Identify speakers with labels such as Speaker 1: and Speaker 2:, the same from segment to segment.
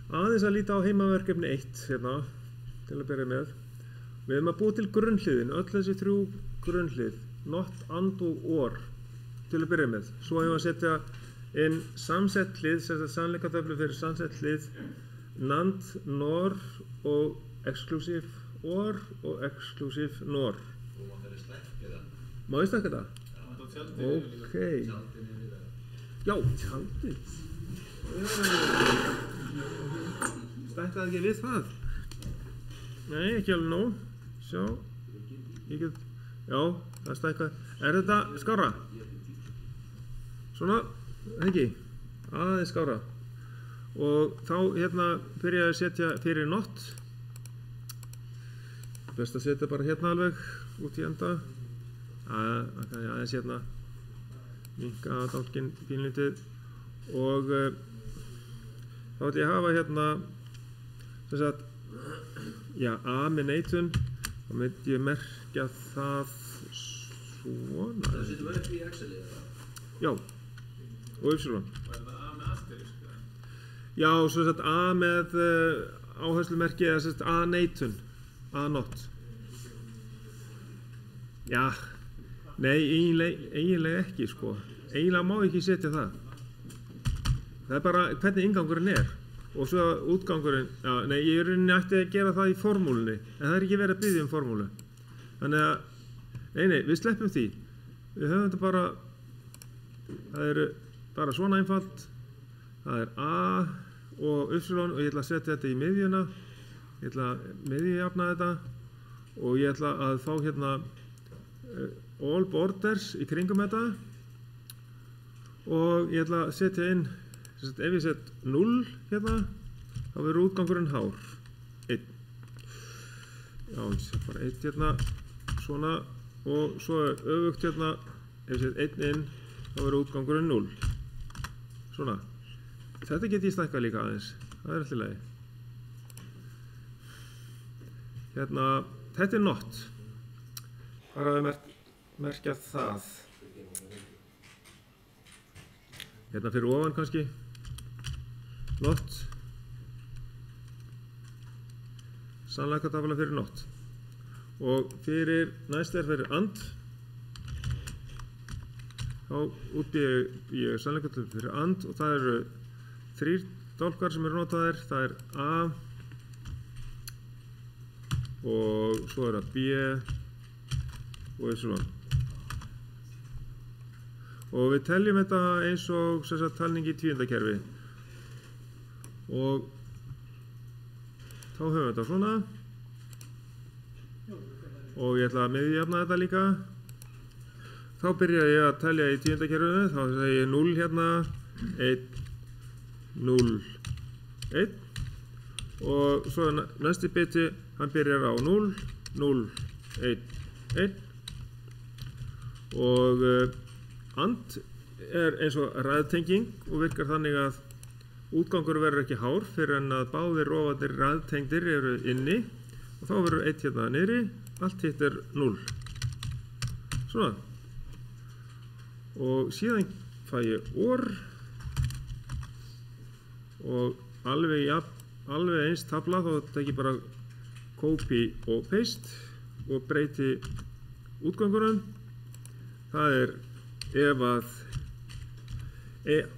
Speaker 1: aðeins að líta á heimaverkefni 1 hérna, til að byrja með. Við erum að búa til grunnhliðin, öll þessi 3 grunnhlið, not, and og or, til að byrja með. Svo hefum við að setja inn samsett hlið, sannleikatöflu fyrir samsett hlið, NAND, NOR og exclusive OR og exclusive NOR.
Speaker 2: Og maður fyrir stækka það.
Speaker 1: Má ég stækka það? Ok. Já, tjaldið. Stækkaði ekki við það? Nei, ekki alveg nóg. Sjá. Ég get... Já, það stækkaði. Er þetta skárra? Svona, ekki. Aðeins skárra. Og þá hérna byrja ég að setja fyrir not. Best að setja bara hérna alveg út í enda. Aðeins hérna minnka dálkinn pínlítið og þá ætla ég að hafa hérna sem sagt, já, A með neitun, þá myndi ég merkja það svona.
Speaker 2: Það setjum við upp í Excel-ið eða?
Speaker 1: Já, og Y.
Speaker 3: Og er það A með asterisk?
Speaker 1: Já, sem sagt A með áherslumerki eða sem sagt A neitun, A not. Já. Nei, eiginlega ekki sko. Eiginlega má ekki setja það. Það er bara hvernig inngangurinn er. Og svo útgangurinn, já, nei, ég er rauninni ætti að gera það í formúlunni. En það er ekki verið að biðja um formúlu. Þannig að, nei, við sleppum því. Við höfum þetta bara, það er bara svona einfalt. Það er A og Y og ég ætla að setja þetta í miðjuna. Ég ætla að miðjujafna þetta. Og ég ætla að fá hérna all borders í kringum þetta og ég ætla að setja inn, ef ég set 0 hérna, þá verður útgangurinn hár, 1. Já, ég set bara 1 hérna, svona, og svo er öfugt hérna, ef ég set 1 inn, þá verður útgangurinn 0. Svona. Þetta get ég stækkað líka aðeins, það er alltaf í lagi. Hérna, þetta er not. Bara að merkja það. Hérna fyrir ofan kannski. Not. Sannleikatafla fyrir not. Og fyrir næst er fyrir and. Þá útbýði ég sannleikatafla fyrir and og það eru 3 dálkar sem eru notaðir. Það er A og svo er það B og Y. Og við teljum þetta eins og talning í tvíundakerfi. Og þá höfum við þetta svona. Og ég ætla að miðjafna þetta líka. Þá byrja ég að telja í tvíundakerfinu. Þá segi ég 0 hérna, 1, 0, 1. Og svo næsti biti, hann byrjar á 0, 0, 1, 1. Og and er eins og raðtenging og virkar þannig að útgangur verður ekki hár fyrir en að báðir rofarnir raðtengdir eru inni og þá verður 1 hérna niðri, allt hitt er 0. Svona. Og síðan fæ ég OR og alveg eins tafla, þá tek ég bara copy og paste og breyti útgangunum. Það er ef að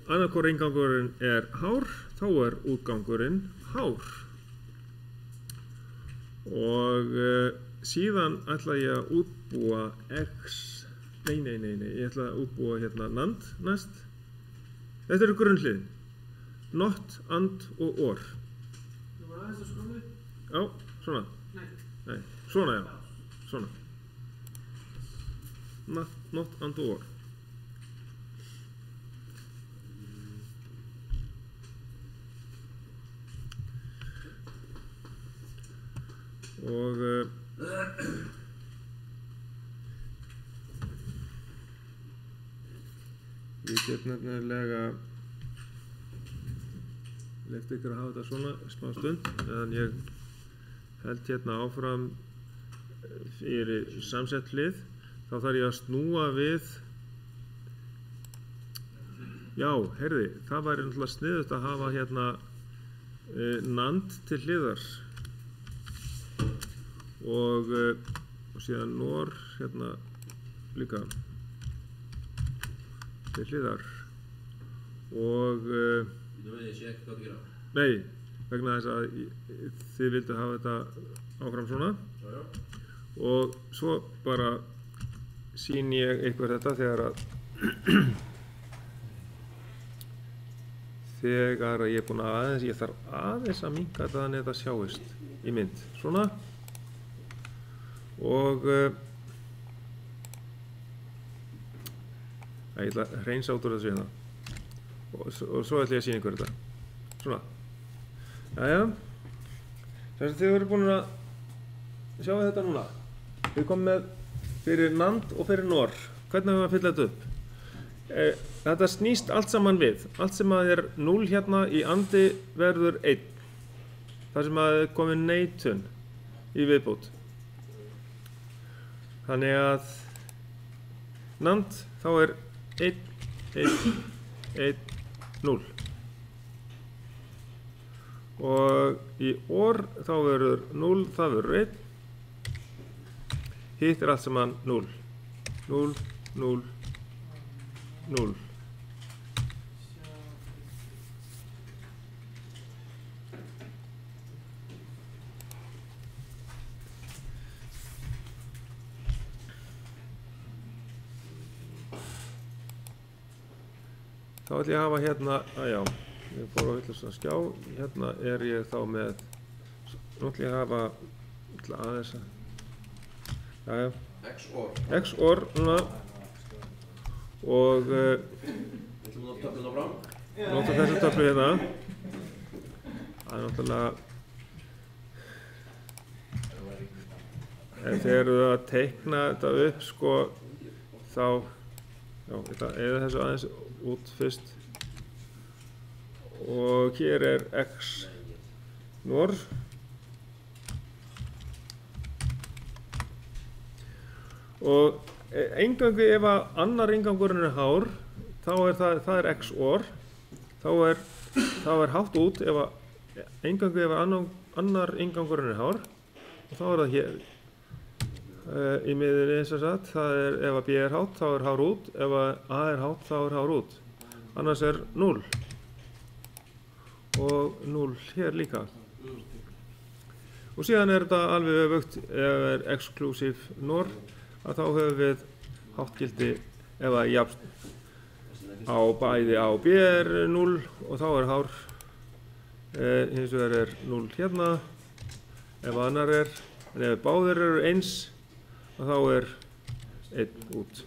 Speaker 1: annarkor inngangurinn er hár, þá er útgangurinn hár. Og síðan ætla ég að útbúa ég ætla að útbúa hérna NAND næst. Þetta eru grunnhliðin. Not, and og or.
Speaker 3: Þú var aðeins að skróla?
Speaker 1: Já, svona. Nei, svona já. Svona. Not, and og or. Og ég get nefnilega leyft ykkur að hafa þetta svona smá stund meðan ég held hérna áfram fyrir samsett hlið. Þá þarf ég að snúa við. Já, heyrði, það væri náttúrulega sniðugt að hafa hérna NAND til hliðar og síðan NOR hérna líka til hliðar og
Speaker 2: Nú veit ég sé ekki hvað að gera.
Speaker 1: nei, vegna þess að þið vildu hafa þetta áfram svona
Speaker 2: Já, já.
Speaker 1: og svo bara sýni ég ykkur þetta þegar að þegar að ég er búinn að aðeins, ég þarf aðeins að minnka þetta þannig að þetta sjáist í mynd, svona og ég ætla að hreinsa út úr þessu hérna og svo ætla ég að sýna ykkur þetta svona jæja þess að þið eru búin að sjá þetta núna við komum með fyrir NAND og fyrir NOR hvernig höfum við að fylla þetta upp þetta snýst allt saman við allt sem að er 0 hérna í andi verður 1 þar sem að er komin neitun í viðbót þannig að NAND þá er 1, 1, 1, 0 og í OR þá verður 0, það verður 1 hitt er allt saman 0 0, 0, 0 þá ætla ég að hafa hérna, já, ég fór á vitlausan skjá, hérna er ég þá með, nú ætla ég að hafa, aðeins að, já, XOR núna og
Speaker 2: Þú nota töfluna fram?
Speaker 1: nota þessu töflu hérna, það er náttúrulega, en þegar þú að teikna þetta upp, sko, þá, já, ég ætla að eyða þessu aðeins út fyrst og hér er X NOR og eingöngu ef að annar ingangurinn er hár þá er það er XOR þá er hátt út ef að eingöngu ef að annar ingangurinn er hár og þá er það hér í miðinni eins og sagt, það er ef að B er hátt þá er hár út, ef að A er hátt þá er hár út, annars er 0 og 0 hér líka og síðan er þetta alveg öfugt ef er exclusive NOR að þá höfum við háttgildi ef að jafn á bæði A og B er 0 og þá er hár hins vegar er 0 hérna ef annar er, en ef báðir eru eins og þá er 1 út.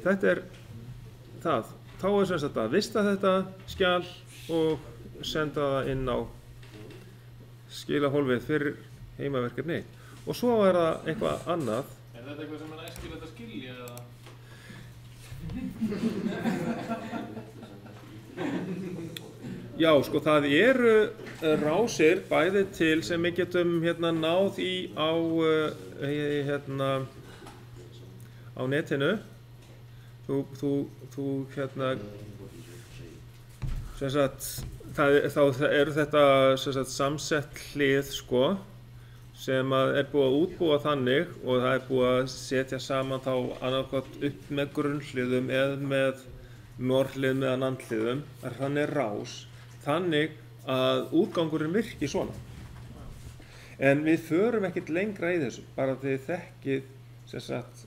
Speaker 1: Þetta er það. Þá er sem sagt að vista þetta skjal og senda það inn á skilahólfið fyrir heimaverkefni. Og svo er það eitthvað annað.
Speaker 3: Er þetta eitthvað sem er æskilegt að skilja eða?
Speaker 1: Já, sko það eru rásir bæði til sem við getum hérna náð í á á netinu. Þú hérna sem sagt þá eru þetta sem sagt samsett hlið sko sem að er búið að útbúa þannig og það er búið að setja saman þá annarkot upp með grunnhliðum eða með norhlið með NAND-hliðum þannig rás þannig að útgangurinn virki svona. En við förum ekkert lengra í þessu, bara þið þekkið sem sagt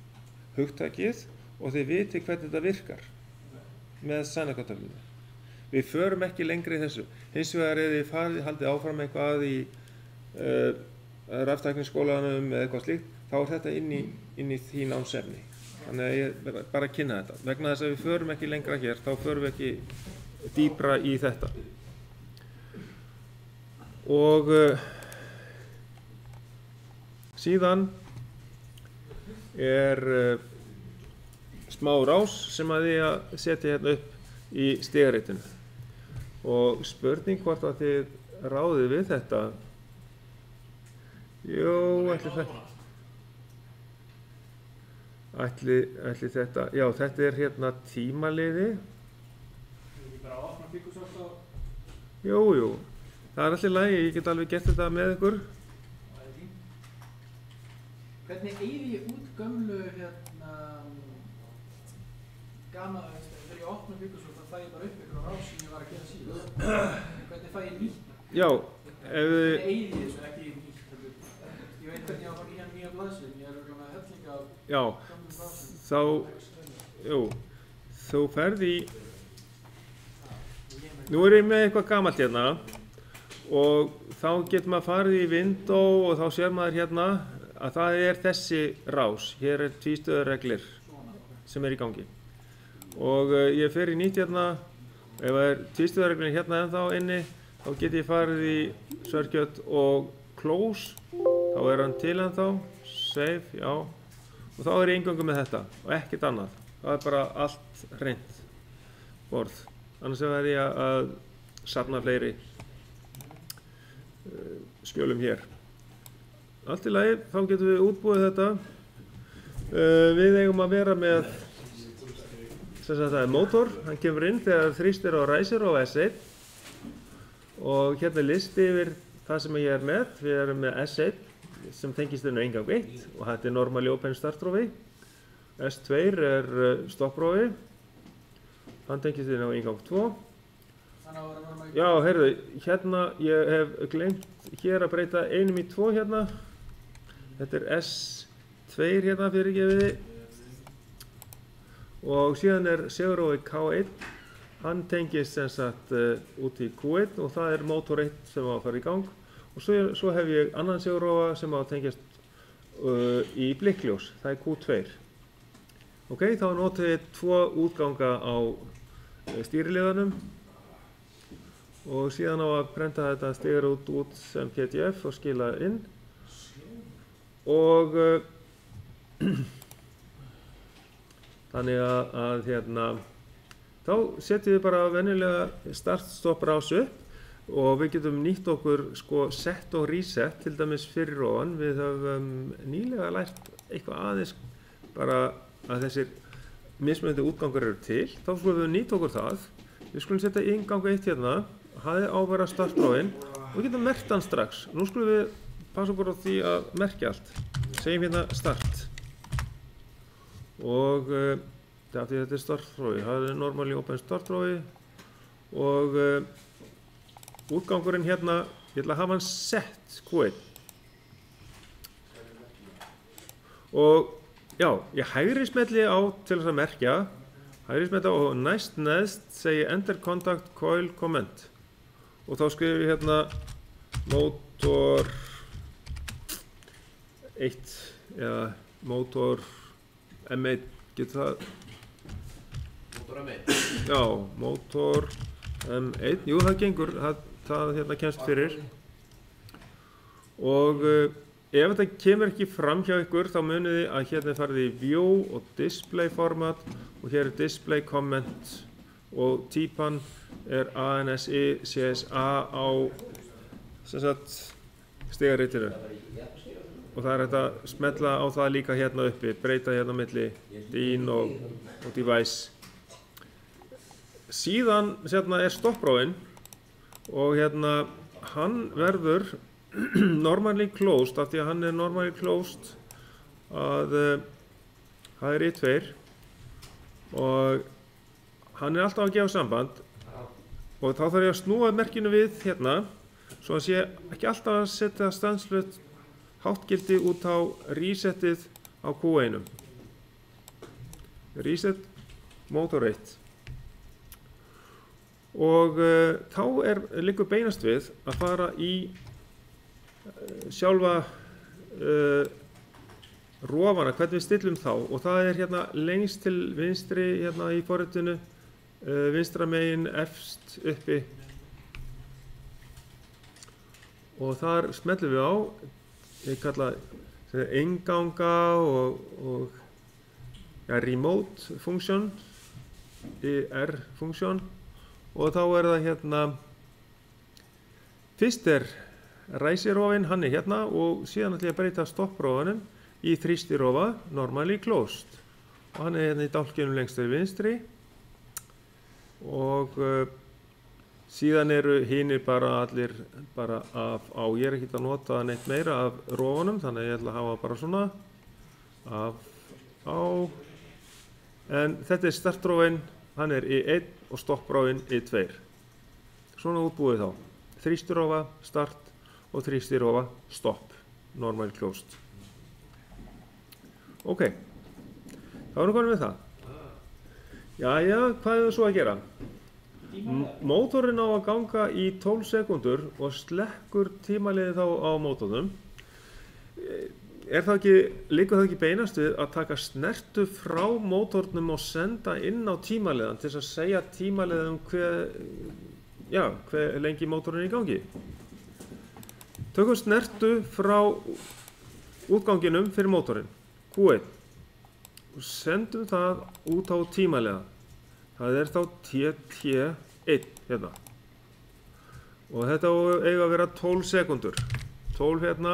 Speaker 1: hugtakið og þið vitið hvernig þetta virkar með sannleikatöflunni. Við förum ekki lengra í þessu. Hins vegar ef þið haldið áfram eitthvað í raftækniskólanum eða eitthvað slíkt, þá er þetta inn í því námsefni. Þannig að ég bara að kynna þetta. Vegna þess að við förum ekki lengra hér, þá förum við ekki dýpra í þetta. Og síðan er smá rás sem að ég að setja hérna upp í stigaritinu. Og spurning hvort að þið ráðið við þetta. Jú, ætli þetta, já þetta er hérna tímaliði.
Speaker 3: Þú ekki bara að opna Pickusoft og
Speaker 1: Jú, það er allir lagi, ég get alveg gert þetta með ykkur.
Speaker 4: Hvernig eyði ég út gömlu þegar ég opna Microsoft þá fæ ég bara upp ykkur á rás sem ég var að gera síðan. Hvernig fæ ég nýtt?
Speaker 1: Já,
Speaker 4: Hvernig eyði ég þessu ekki nýtt? Ég veit hvernig ég á að fara í hann nýja blaðsinn, ég er örugglega með helling af
Speaker 1: já,
Speaker 4: gömlum blaðsinn.
Speaker 1: þú ferð í, nú er ég með eitthvað gamalt hérna og þá getur maður farið í Windows og þá sér maður hérna að það er þessi rás, hér er tvístöðureglir sem er í gangi. Og ég fer í nýtt hérna, ef það er tvístöðureglin hérna ennþá inni, þá get ég farið í Circuit og Close, þá er hann til ennþá, Save, já, og þá er ég eingöngu með þetta og ekkert annað. Það er bara allt hreint borð, annars verð ég að safna fleiri skjölum hér. Allt í lagi, þá getum við útbúið þetta. Við eigum að vera með, það er mótor, hann kemur inn þegar þrýst er á Riser og S1 og hérna er listi yfir það sem ég er með. Við erum með S1 sem tengist inn á inngang 1 og þetta er normally open startrófi. S2 er stopprófi, hann tengist inn á inngang 2. Já, heyrðu, hérna ég hef gleymt hér að breyta einum í 2 hérna. Þetta er S2 hérna fyrirgefiði. Og síðan er segurófi K1, hann tengist sem sagt út í Q1 og það er mótor 1 sem á að fara í gang. Og svo hef ég annan segurófa sem á að tengjast í blikkljós, það er Q2. Ok, þá notum við 2 útganga á stýriliðanum og síðan á að prenta þetta stigar út sem PDF og skila inn. Og þannig að hérna, þá setjum við bara venjulega start-stop rásu og við getum nýtt okkur sko set og reset til dæmis fyrir ofan. Við höfum nýlega lært eitthvað aðeins bara að þessir mismunandi útgangar eru til. Þá skulum við nýta okkur það. Við skulum setja inngang 1 hérna, hafi á að vera startráin og við getum merkt hann strax. Nú skulum við passa okkur á því að merkja allt. Segjum hérna start. Og þetta er startrófi, það er normally open startrófi og útgangurinn hérna, ég ætla að hafa hann set Q1 og já, ég hægri smelli á til þess að merkja, hægri smelli á og næst neðst segi enter contact coil comment og þá skrifum ég hérna motor 1 eða motor M1, getur það?
Speaker 2: Motor M1.
Speaker 1: Já, motor M1, jú það gengur, það hérna kemst fyrir. Og ef þetta kemur ekki fram hjá ykkur þá munið þið að hérna farið í view og display format og hér er display comment og típan er ANSI CSA á sem sagt stigaritinu. Og það er hægt að smetla á það líka hérna uppi, breyta hérna milli DIN og device. Síðan hérna er stopprófinn og hérna hann verður normally closed af því að hann er normally closed að það er I2 og hann er alltaf að gefa samband og þá þarf ég að snúa merkinu við hérna svo að sé ekki alltaf að setja stanslaust háttgildi út á resetið á Q1. Reset motor 1. Og þá liggur beinast við að fara í sjálfa rofana, hvernig við stillum þá og það er hérna lengst til vinstri hérna í forritinu, vinstra megin efst uppi og þar smellum við á. Ég kalla innganga og ja, remote function, IR function og þá er það hérna, fyrst er Riser-rófinn, hann er hérna og síðan ætla ég að breyta stopprófanum í þrýstirófa, normally closed og hann er hérna í dálkinum lengst til vinstri og Síðan eru hinir bara allir bara á, ég er ekkert að nota neitt meira af rófunum, þannig að ég ætla að hafa bara svona á, en þetta er startrófin, hann er I1 og stopprófin I2. Svona útbúið þá, þrýstirófa, start og þrýstirófa, stopp, normal closed. Ok, þá erum við komin með það. Jæja, hvað er svo að gera? Mótorinn á að ganga í 12 sekúndur og slekkur tímaliðið þá á mótornum. Liggur það ekki beinast við að taka snertu frá mótornum og senda inn á tímaliðan til þess að segja tímaliðum hve lengi mótorinn er í gangi? Tökum snertu frá útganginum fyrir mótorinn, Q1, og sendum það út á tímaliða. Það er þá TT1 hérna. Og þetta eiga að vera 12 sekúndur. 12 hérna.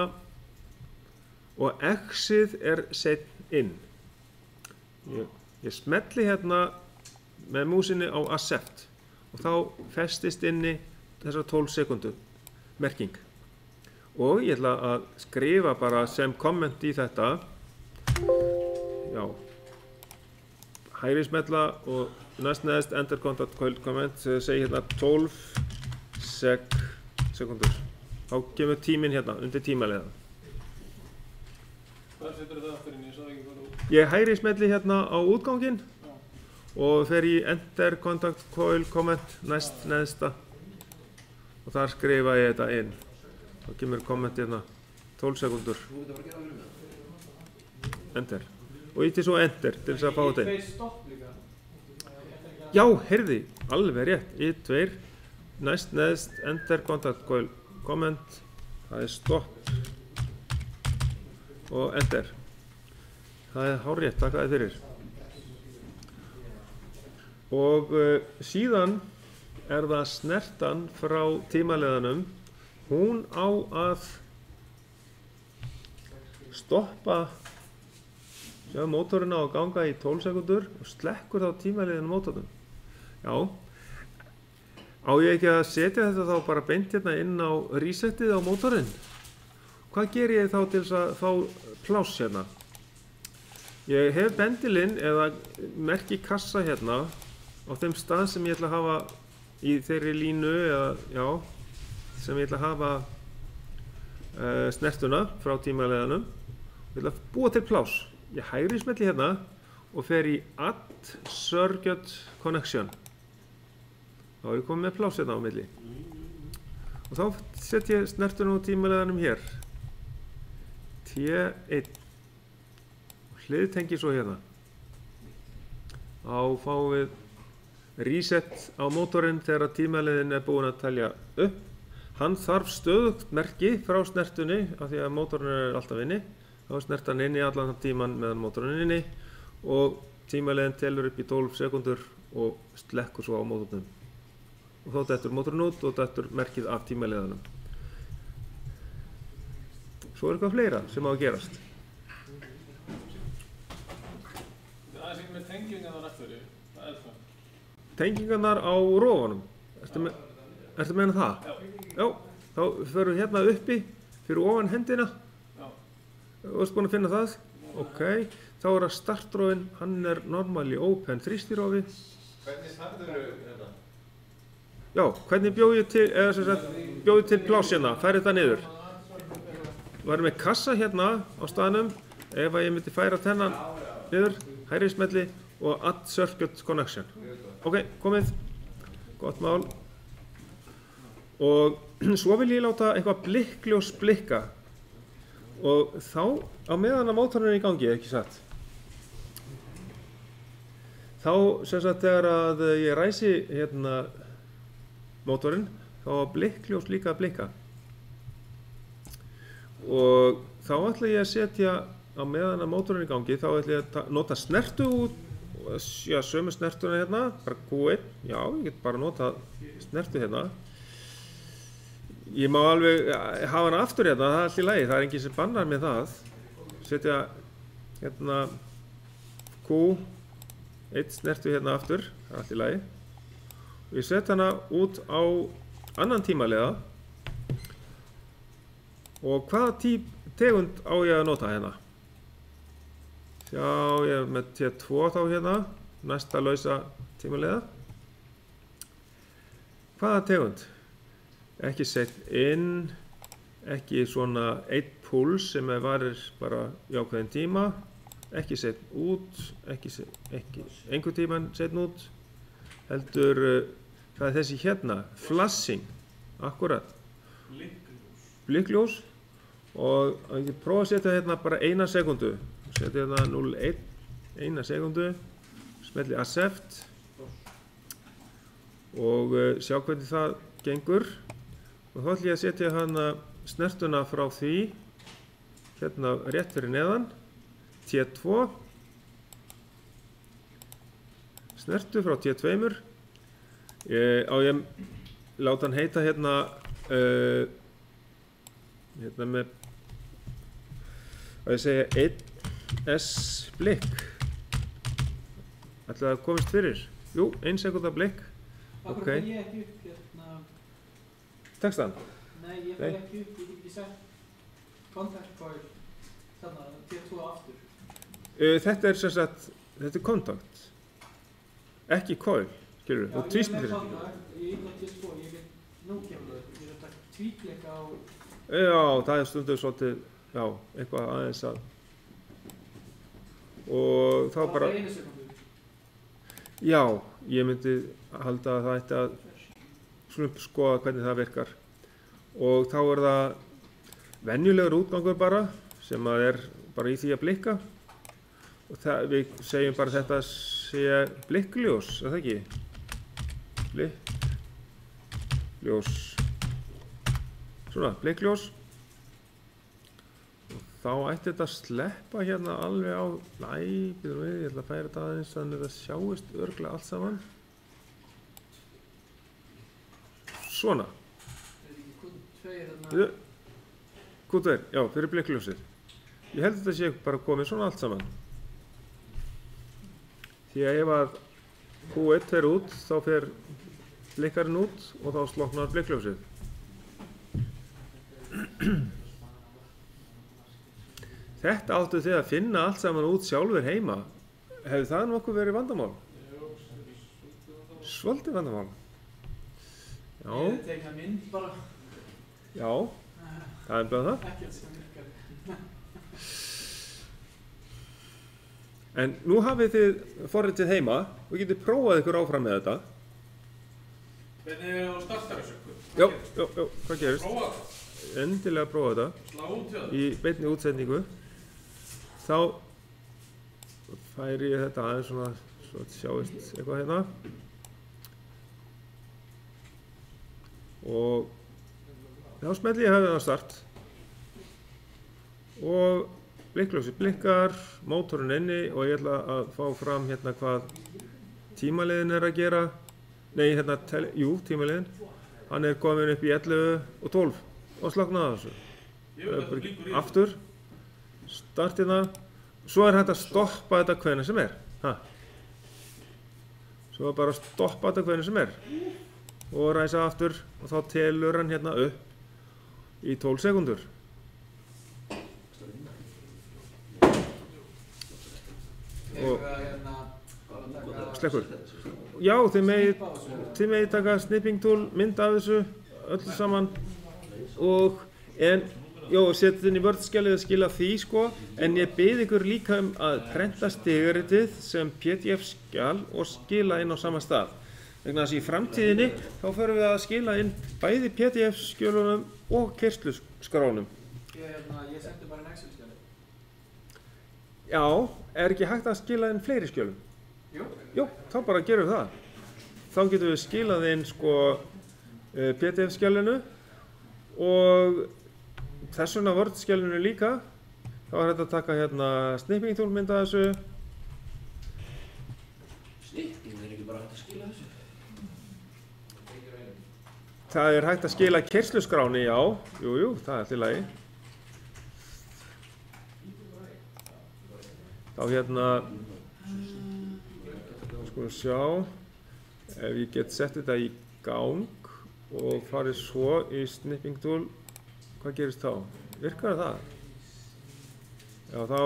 Speaker 1: Og X-ið er sent inn. Ég smelli hérna með músinni á accept og þá festist inni þessar 12 sekundu merking. Og ég ætla að skrifa bara sem komment í þetta. Já. Hægri smella og næst enter contact comment segi hérna 12 sekundur. Þá kemur tíminn hérna undir tímaliðan.
Speaker 3: Hvað setur það aftur inn? Ég sá ekki hvað þú...
Speaker 1: Ég hægri smelli hérna á útganginn og fer í enter contact coil comment næst neðsta og þar skrifa ég þetta inn. Þá kemur komment hérna 12 sekundur. Enter. Og ítti svo enter til þess að fá þetta inn.
Speaker 4: Stopp líka.
Speaker 1: Já, heyrði, alveg rétt. I2, næst neðst enter contact coil comment. Það er stopp. Og enter. Það er hárrétt, takk að þið fyrir. Og síðan er það snertan frá tímaliðanum. Hún á að stoppa mótorinn á að ganga í 12 sekundur og slekkur þá tímaliðinu mótornum. Já. Á ég ekki að setja þetta þá bara beint hérna inn á resetið á mótorinn? Hvað ger ég þá til þess að fá pláss hérna? Ég hef bendilinn eða merki kassa hérna á þeim stað sem ég ætla að hafa í þeirri línu eða, já, sem ég ætla að hafa snertuna frá tímaliðanum. Ég ætla að búa til pláss. Ég hægri smelli hérna og fer í Add Circuit Connection. Þá er ég komið með pláss hérna á milli. Og þá set ég snertuna á tímaliðanum hér. T1. Hliðtengi svo hérna. Þá fáum við reset á mótorinn þegar tímaliðin er búin að telja upp. Hann þarf stöðugt merki frá snertunni af því að mótorinn er alltaf inni. Þá er snertan inni allan tíman meðan mótorinn inni og tímaliðin telur upp í 12 sekundur og slekkur svo á mótornum. Og þá dettur mótorinn út og dettur merkið af tímaliðanum. Svo er eitthvað fleira sem á að gerast.
Speaker 3: Það er sem með tengingarnar eftir því. Það er það.
Speaker 1: Tengingarnar á rófunum. Ertu meina það? Já. Þá förum við hérna uppi fyrir ofan hendina. Þú ert búinn að finna það? Ok. Þá er að startrófin, hann er normally open þrýstirófi.
Speaker 2: Hvernig færður þetta?
Speaker 1: Já, hvernig bjóð ég til, eða sem sagt, bjóð ég til pláss hérna, færi þetta niður. Við erum með kassa hérna á staðnum. Ef að ég myndi færa þennan niður, hægri smelli og Add Circuit Connection. Ok, komið. Gott mál. Og svo vil ég láta eitthvað blikkljós blikka. Og þá, á meðan að mótorinn er í gangi, ekki satt. Þá, sem sagt, þegar að ég ræsi hérna mótorinn, þá var blikkljós líka að blikka. Og þá ætla ég að setja, á meðan að mótorinn er í gangi, þá ætla ég að nota snertu út, já, sömu snertuna hérna, bara Q1, já, ég get bara nota snertu hérna. Ég má alveg hafa hana aftur hérna, það er allt í lagi, það er enginn sem bannar með það. Setja hérna Q1 snertu hérna aftur, það er allt í lagi. Ég set hana út á annan tímaliða og hvaða tegund á ég að nota hérna? Já, ég er með T2 þá hérna, næsta lausa tímaliða. Hvaða tegund? Ekki sett inn, ekki svona einn púls sem varir bara í ákveðin tíma, ekki sett út, ekki einhver tíman sett út, heldur það er þessi hérna, flashing, akkurat, blikkljós og ég prófa að setja hérna bara 1 sekundu, setja hérna 0,1, 1 sekundu, smelli accept og sjá hvernig það gengur og þá ætlum ég að setja hana snertuna frá því hérna rétt fyrir neðan T2 snertu frá T2 á ég láta hann heita hérna hérna með að ég segja 1S blikk ætla það komist fyrir jú, 1 sekúnda blikk
Speaker 4: Akkur
Speaker 1: ok.
Speaker 4: fær ég ekki upp hérna...
Speaker 1: Textan?
Speaker 4: Nei, ég fær ekki upp, ég get ekki sett contact coil þarna, T2 aftur.
Speaker 1: Þetta er sem sagt, þetta er kontakt. Ekki coil, skilur
Speaker 4: Já,
Speaker 1: þú?
Speaker 4: ég er með kontakt, ég er inn á T2, ég get, nú kemur það, ég er að taka tvíkleika á...
Speaker 1: Já, það er stundum svolítið, já, eitthvað aðeins að... Og þá bara...
Speaker 4: Það er 1 sekundu.
Speaker 1: Já, ég myndi halda að það ætti að skoða hvernig það virkar og þá er það venjulegur útgangur bara sem að er bara í því að blikka og það, við segjum bara þetta sé blikkljós, er það ekki? Blikkljós svona, blikkljós og þá ætti þetta að sleppa hérna alveg á býtum við, ég ætla að færa þetta aðeins þannig að það sjáist örugglega allt saman svona Q2, já, fyrir blikkljósið ég held að þetta sé bara komið svona allt saman því að ef að Q1 fer út þá fer blikkarinn út og þá sloknar blikkljósið þetta áttu þið að finna allt saman út sjálfur heima hefði það nokkuð verið vandamál? Svolítið vandamál Já.
Speaker 4: Ég tekna mynd bara.
Speaker 1: Já, það er bara það.
Speaker 4: Ekkert sem virkar.
Speaker 1: En nú hafið þið forritið heima og getið prófað ykkur áfram með þetta.
Speaker 3: Hvernig er það á startarisöku?
Speaker 1: Já, hvað gerist?
Speaker 3: Prófa það.
Speaker 1: Endilega prófa þetta.
Speaker 3: Slá út hjá það.
Speaker 1: Í beinni útsendingu. Þá færi ég þetta aðeins svona, svo sjáist eitthvað hérna. Og þá smelli ég höfðið á start og blikkljósið blikkar, mótorinn inni og ég ætla að fá fram hérna hvað tímaliðin er að gera nei, hérna, tímaliðin hann er komin upp í 11 og 12 og sloknaði þessu aftur start hérna svo er hægt að stoppa þetta hvenær sem er svo er bara að stoppa þetta hvenær sem er og ræsa aftur og þá telur hann hérna upp í 12 sekundur. Slekkur. Já, þið megið taka snipping tool, mynd af þessu, öllu saman og setja inn í Word-skjalið að skila því sko, en ég bið ykkur líka að prenta stigaritið sem PDF-skjal og skila inn á sama stað. Vegna þess að í framtíðinni þá förum við að skila inn bæði PDF-skjölunum og keyrsluskránum.
Speaker 4: Ég sendi bara en Excel-skjali.
Speaker 1: Já, er ekki hægt að skila inn fleiri skjölum? Jú, þá bara gerum við það. Þá getum við skilað inn sko PDF-skjalinu og þess vegna Word-skjalinu líka. Þá er þetta að taka hérna snipping tool mynd af þessu.
Speaker 5: Snipping er ekki bara hægt að skila þessu?
Speaker 1: Það er hægt að skila keyrsluskráni, já. Jú, það er til lagi. Þá hérna, skulum sjá, ef ég get sett þetta í gang og farið svo í snipping tool, hvað gerist þá? Virkar það? Já, þá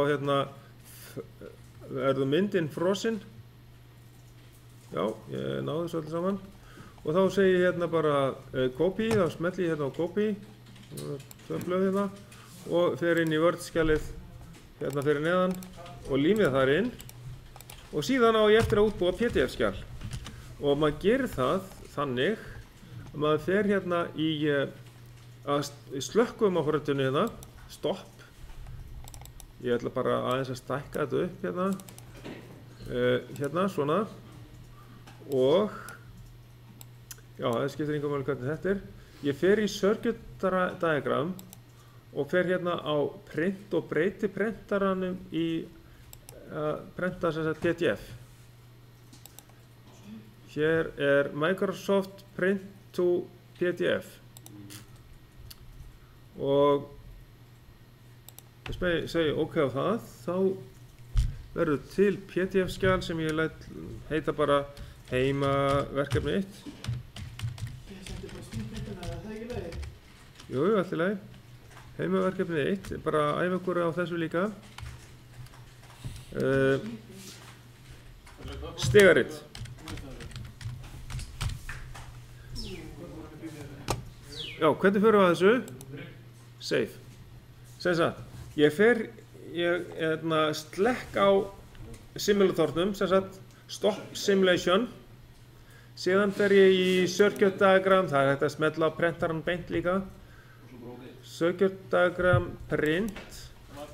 Speaker 1: verður myndin frosin. Já, ég náði þessu öllu saman. Og þá segi ég hérna bara copy, þá smelli ég hérna á copy, tvö blöð hérna, og fer inn í Word-skjalið hérna fyrir neðan og límið þar inn. Og síðan á ég eftir að útbúa PDF-skjal. Og maður gerir það þannig að maður fer hérna í slökkum á forritinu hérna, stopp. Ég ætla bara aðeins að stækka þetta upp hérna, hérna svona. Og já, það skiptir engu máli hvernig þetta er. Ég fer í circuit diagram og fer hérna á print og breyti prentaranum í prenta sem sagt PDF. Hér er Microsoft Print to PDF. Og ég segi OK á það, þá verður til PDF-skjal sem ég læt heita bara heimaverkefni 1.
Speaker 4: Ég sendi bara stýrmyndina, er það ekki leið?
Speaker 1: Jú, allt í lagi. Heimaverkefni 1, bara æfa ykkur á þessu líka. Stigaritt. Já, hvernig förum við að þessu? Save. Sem sagt, ég slekk á simulatornum, sem sagt stop simulation. Síðan fer ég í circuit diagram, það er hægt að smella á prentaran beint líka. Circuit diagram print,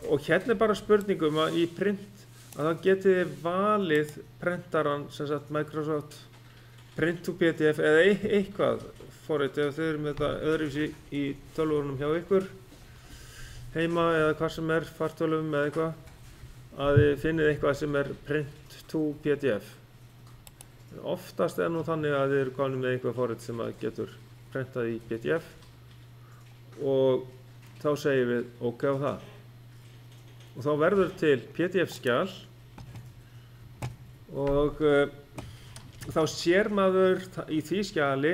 Speaker 1: og hérna er bara spurningum að í print að þá getið þið valið prentaran, sem sagt Microsoft Print to PDF eða eitthvað forrit ef þið erum þetta öðruvísi í tölvunum hjá ykkur heima eða hvað sem er, fartölvum eða eitthvað, að þið finnið eitthvað sem er Print to PDF. Oftast er nú þannig að þið eru komin með eitthvað forrit sem að getur prentað í PDF og þá segjum við OK á það. Og þá verður til PDF-skjal og þá sér maður í því skjali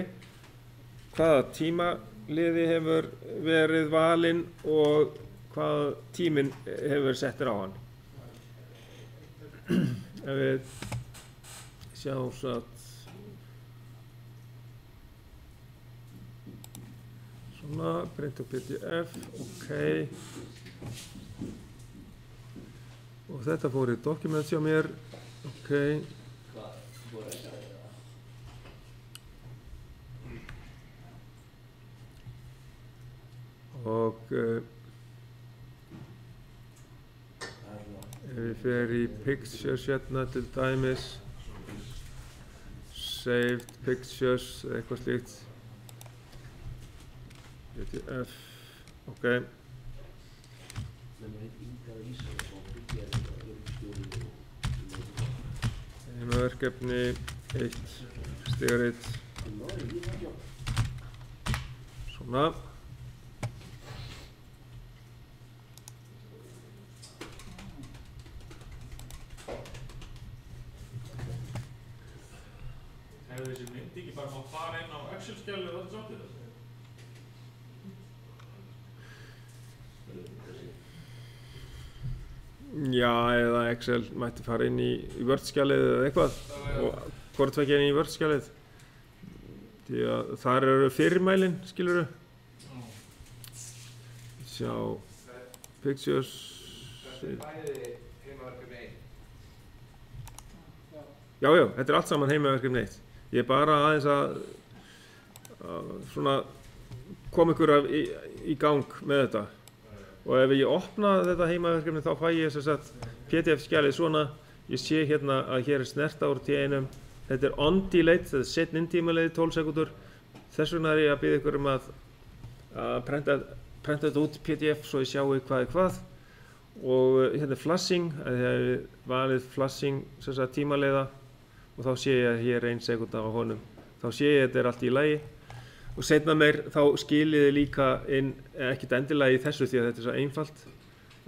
Speaker 1: hvaða tímaliði hefur verið valinn og hvaða tíminn hefur settir á hann. Ef við sjáum satt svona, print to PDF, OK. Og þetta fór í dokument hjá mér, OK. Og ef við fer í Pictures hérna til dæmis, Saved Pictures, eitthvað slíkt, PDF, OK. Heimaverkefni 1, stigaritt, svona.
Speaker 6: Hefur þessi mynd ekki bara mátt fara inn á Excel-skjali og þetta sáttið þessu?
Speaker 1: Já, eða Excel mætti fara inn í Word-skjalið eða eitthvað og hvort tveggja inn í Word-skjalið. Því að þar eru fyrirmælin, skilurðu. Sjá, Pictures.
Speaker 2: Þetta er bæði heimaverkefni 1.
Speaker 1: Já, þetta er allt saman heimaverkefni 1. Ég er bara aðeins að svona koma ykkur í gang með þetta. Og ef ég opna þetta heimaverkefni þá fæ ég sem sagt PDF-skjalið svona. Ég sé hérna að hér er snerta úr T1. Þetta er on delayed, þetta er setn inn tímaleið 12 sekúndur. Þess vegna er ég að biðja ykkur að prenta þetta út PDF svo ég sjáu hvað er hvað. Og hérna er flashing, að ég hef valið flashing sem sagt tímaleiða. Og þá sé ég að hér er 1 sekúnda á honum. Þá sé ég að þetta er allt í lagi. Og seinna meir þá skilið þið líka inn, ekkert endilega í þessu því að þetta er svo einfalt.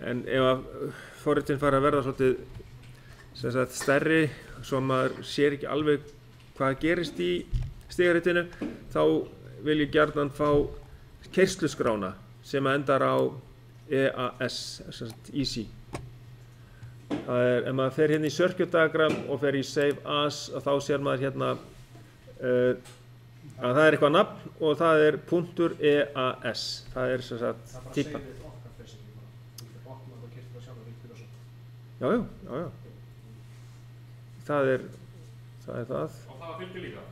Speaker 1: En ef að forritin fara að verða svolítið sem sagt stærri, svo maður sér ekki alveg hvað gerist í stigaritinu, þá vil ég gjarnan fá keyrsluskrána sem endar á EAS, easy. Það ef maður fer hérna í circuit diagram og fer í save as, þá sér maður hérna að það eitthvað nafn og það .EAS. Það sem sagt típa. Já. Það er það.
Speaker 6: Og það fylgir líka?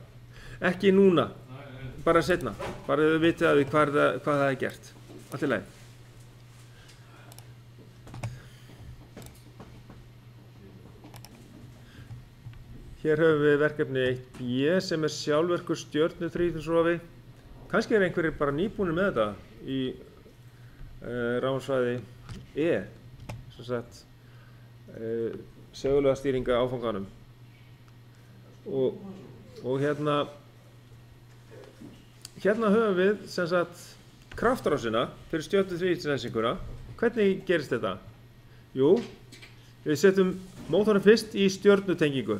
Speaker 1: Ekki núna, bara seinna. Bara þau vitið að því hvað það er gert. Allt í lagi. Hér höfum við verkefni 1B sem sjálfvirkur stjörnuþríhyrningsrofi. Kannski einhverjir bara nýbúnir með þetta í rafmagnsvæði E, sem sagt sögulega stýringa áfanganum. Og hérna höfum við sem sagt kraftrásina fyrir stjörnuþríhyrningsrensinguna. Hvernig gerist þetta? Jú, við setjum mótorinn fyrst í stjörnutengingu.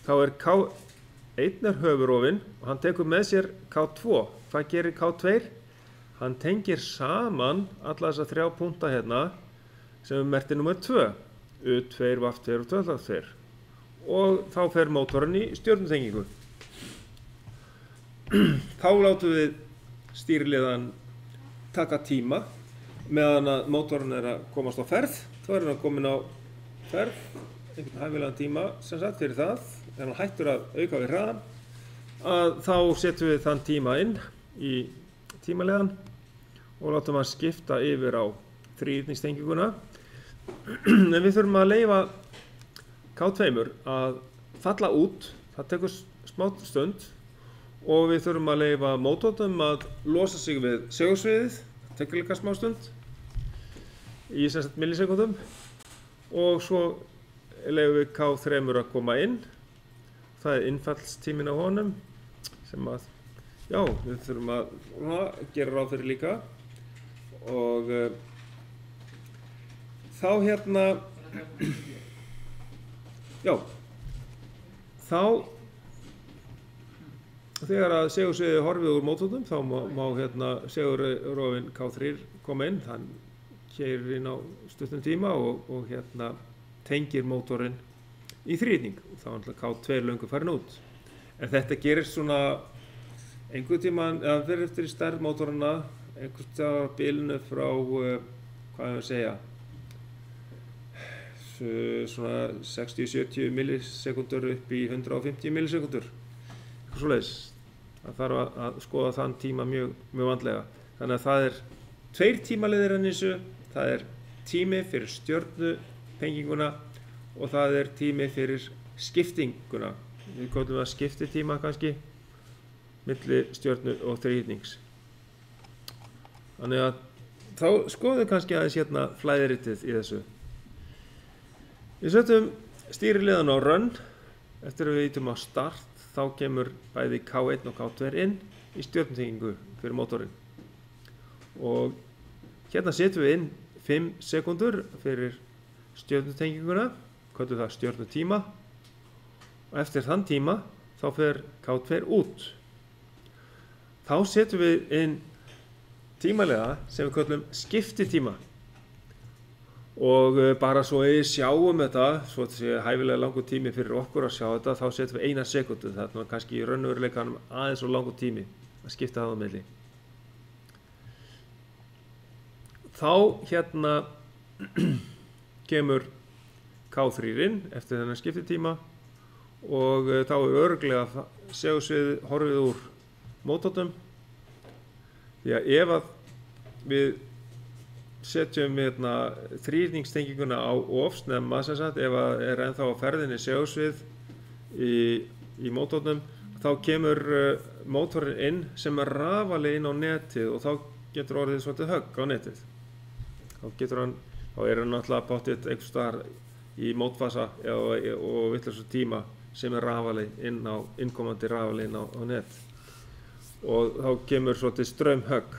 Speaker 1: Þá K1 höfuðrofinn og hann tekur með sér K2. Hvað gerir K2? Hann tengir saman alla þessa 3 punkta hérna sem merkti númer 2. U2, VAF2 og 2. Og þá fer mótorinn í stjörnutengingu. Þá látum við stýriliðan taka tíma meðan að mótorinn að komast á ferð. Þá hann komin á ferð, einhvern hæfilegan tíma sem sagt fyrir það. Þegar hann hættur að auka við hraðan, þá setjum við þann tíma inn í tímalegan og látum hann skipta yfir á þríhyrningstenginguna. En við þurfum að leyfa K2 að falla út, það tekur smá stund, og við þurfum að leyfa mótornum að losa sig við segursviðið, það tekur líka smá stund, í millisekúndum, og svo leyfum við K3 að koma inn. Það er innfallstíminn á honum sem að, já, við þurfum að gera ráð fyrir líka. Og þá hérna, já, þá þegar að segursviðið horfið úr mótornum, þá má hérna segurrofinn K3 koma inn. Hann keyrir inn á stuttum tíma og hérna tengir mótorinn í þríhyrning. Þá er alltaf K2 löngu farin út. En þetta gerist svona einhvern tímann, eða fyrir eftir í stærð mótorana, einhvern tímann á bilinu frá, hvað ég að segja, svona 60-70 millisekundur upp í 150 millisekundur. Eitthvað svoleiðis. Það þarf að skoða þann tíma mjög vandlega. Þannig að það er 2 tímaliðir enn þessu. Það er tími fyrir stjörnutenginguna og það er tími fyrir skiptinguna. Við kallum það skiptitíma kannski, milli stjörnu og þríhyrnings. Þannig að þá skoðum við kannski aðeins hérna flæðiritið í þessu. Við setjum stýriliðan á run. Eftir að við ítum á start, þá kemur bæði K1 og K2 inn í stjörnutengingu fyrir mótorinn. Og hérna setjum við inn 5 sekúndur fyrir stjörnutenginguna, kallum það stjörnutíma, og eftir þann tíma þá fer K2 út. Þá setjum við inn tímalega sem við kallum skiptitíma. Og bara svo við sjáum þetta, svo þetta sé hæfilega langur tími fyrir okkur að sjá þetta, þá setjum við 1 sekúndu. Það er kannski í raunveruleikanum aðeins og langur tími að skipta það á milli. Þá hérna kemur K3 inn eftir þennan skiptitíma og þá er örugglega segursviðið horfið úr mótornum. Því að ef að við setjum þríhyrningstenginguna á of snemma, sem sagt, ef að er ennþá á ferðinni segursvið í mótornum, þá kemur mótorinn inn sem er rafali inn á netið og þá getur orðið svolítið högg á netið. Þá er hann náttúrulega pottþétt einhvers staðar í mótfasa og vitlausu tíma sem er rafali innkomandi rafali inn á net. Og þá kemur svolítið straumhögg.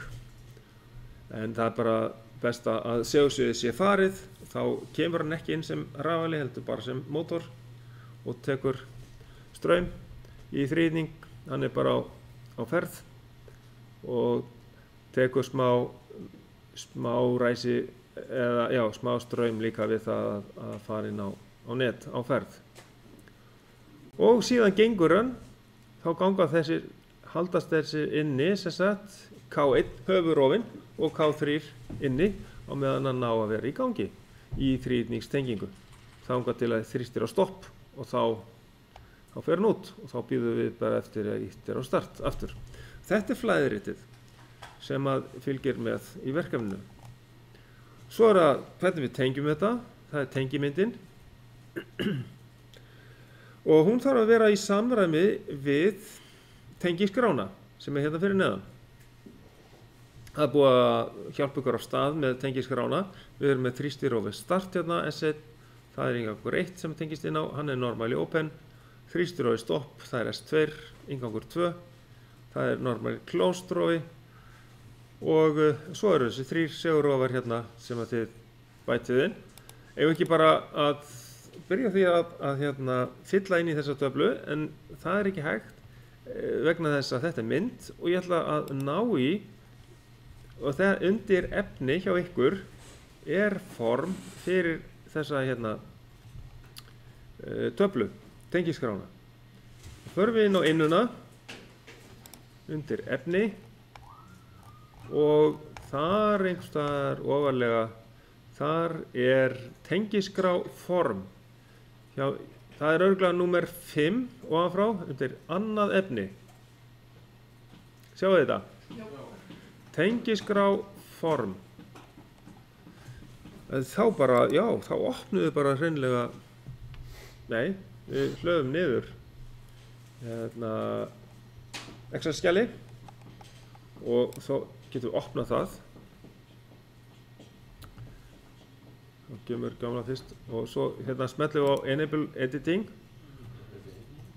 Speaker 1: En það er bara best að segursviðið sé farið, þá kemur hann ekki inn sem rafali, heldur bara sem mótor og tekur straum. í þríhyrning, hann er bara á ferð og tekur smá ræsi eða já, smá straum líka við það að fara inn á net á ferð. Og síðan gengur hann, þá haldast þessi inni, sem sagt, K1 höfuðrofinn og K3 inni á meðan hann ná að vera í gangi í þríhyrningstengingu. Þangað til að þrýstir á stopp og þá fer hann út og þá býðum við bara eftir að ýtt á start aftur. Þetta er flæðiritið sem að fylgir með í verkefninu. Svo er það hvernig við tengjum þetta, það er tengimyndin og hún þarf að vera í samræmi við tengiskrána sem er hérna fyrir neðan. Það er búið að hjálpa ykkur af stað með tengiskrána. Við erum með þrýstirofi start hérna, S1, það er ingangur 1 sem tengist inn á, hann er normally open, þrýstirofi stopp, það er S2, ingangur 2, það er normally closed rofi og svo eru þessi 3 segurrofar hérna sem að þið bætið inn. Eigum ekki bara að byrja því að hérna fylla inn í þessa töflu, en það er ekki hægt vegna þess að þetta er mynd og ég ætla að ná í, og það undir efni hjá ykkur er form fyrir þessa hérna töflu, tengiskrána. Förum við inn á innuna undir efni og þar einhverstaðar ofarlega, þar er tengiskrá form. Það er örugglega númer 5 ofanfrá undir annað efni. Sjáu þetta? Tengiskrá form. Þá bara, já, þá opnum við bara hreinlega, nei, við hlöðum niður hérna Excel-skjali og þá getum við opnað það. Og gemur gamla fyrst og svo hérna smellum við á Enable Editing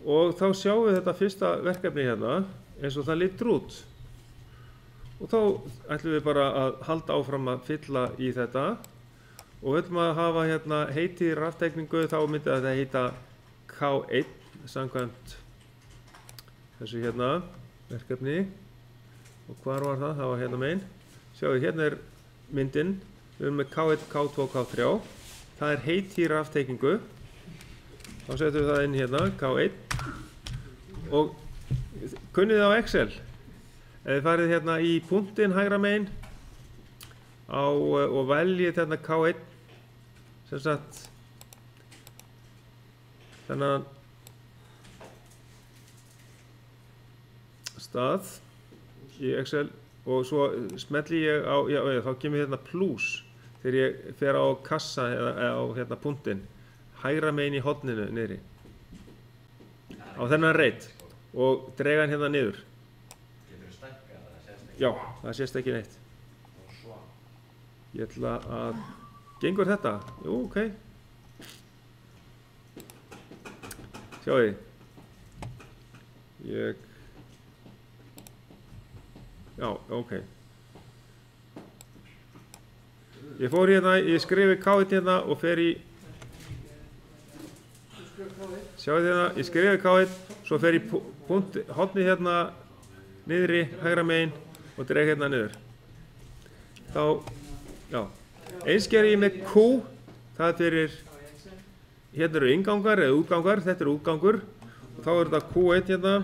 Speaker 1: og þá sjáum við þetta fyrsta verkefni hérna eins og það lítur út. Og þá ætlum við bara að halda áfram að fylla í þetta og við ætlum að hafa hérna heiti í raftekningu, þá myndi þetta heita K1 samkvæmt þessu hérna verkefni. Og hvar var það? Það var hérna megin. Sjáu, hérna er myndin. Við erum með K1, K2, K3. Það er heiti í raftekningu. Þá setjum við það inn hérna, K1. Og kunnið þið á Excel. Ef þið farið hérna í punktinn hægra megin og veljið hérna K1, sem sagt þennan stað í Excel og svo smelli ég á, já, þá kemur hérna plus þegar ég fer á kassa eða á hérna punktinn hægra megin í horninu niðri á þennan reit og drega hann hérna niður. Já, það sést ekki neitt. Ég ætla að... Gengur þetta? Jú, ok. Sjáu þið. Já, ok. Ég fór hérna, ég skrifi K1 hérna og fer í... Sjáu þið hérna, ég skrifi K1, svo fer í hornið hérna niðri, hægra megin og dreg hérna niður. Þá, já, eins ger ég með Q, það er fyrir, hérna eru inngangar eða útgangar, þetta er útgangur og þá er þetta Q1 hérna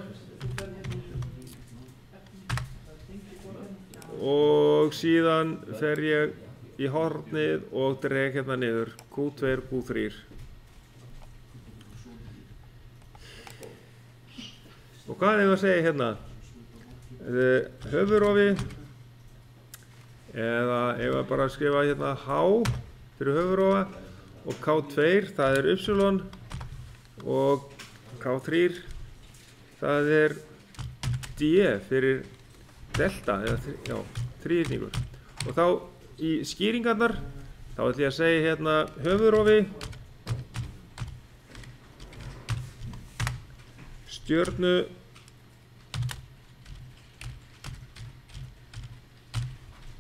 Speaker 1: og síðan fer ég í hornið og dreg hérna niður, Q2, Q3. Og hvað er ég að segja hérna? Höfuðrofi eða ef að bara skrifa hérna H fyrir höfuðrofa og K2 það er Y og K3 það er D fyrir delta eða já, þríhyrningur. Og þá í skýringarnar þá ætlum ég að segja hérna höfuðrofi stjörnu